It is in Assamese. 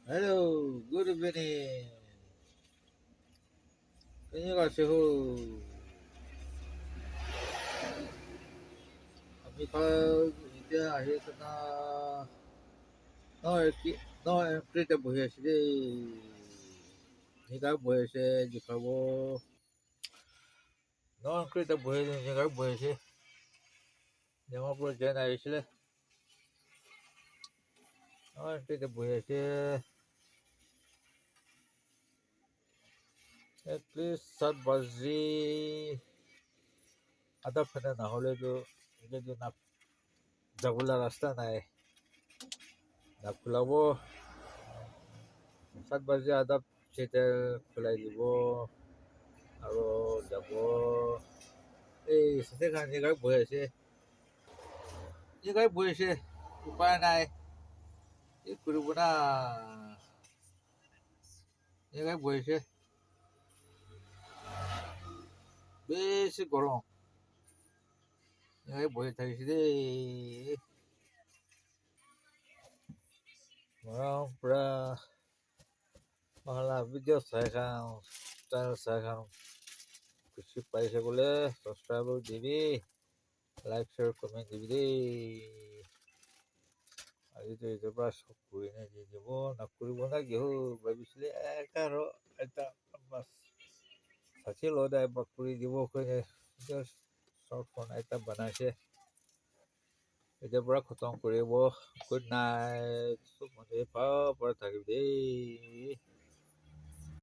Hello, good evening. 안녕하세요. Amikal 이제 아시잖아. 너 그때 뭐했지? 네가 뭐했지? 니가고 너 그때 뭐했지? 네가 뭐했지? 내가 프로젝트 아이실래? 너 그때 뭐했지? Please start bazi. Ada pena na hole jo जो ना जागुला रास्ता ना है ना खुलाबो 7 বাজে আধা সেটা খোলাই দিব আৰু যাব এই জেগা জেগাই বহি আছে উপায় নাই কি কৰিব না জেগাই বহি আছে বেছি গৰম জেগাই বহি থাকিছে দেই গৰম পুৰা মহলা ভিডিঅ' চাই খাওঁ খুচি পাইছে বোলে ছাবস্ক্ৰাইব দিবি লাইক শ্বেয়াৰ কমেণ্ট দিবি দেই আজিতো এইটোৰ পৰা চব কৰি দি দিব নকৰিব না কি ভাবিছিলে আৰু এটা বাছ ষাঠি লদাই কৰি দিব শৰ্ট ফোন এটা বনাইছে এতিয়াৰ পৰা খতম কৰিব গুড নাইট চব মানুহে পৰা থাকিব দেই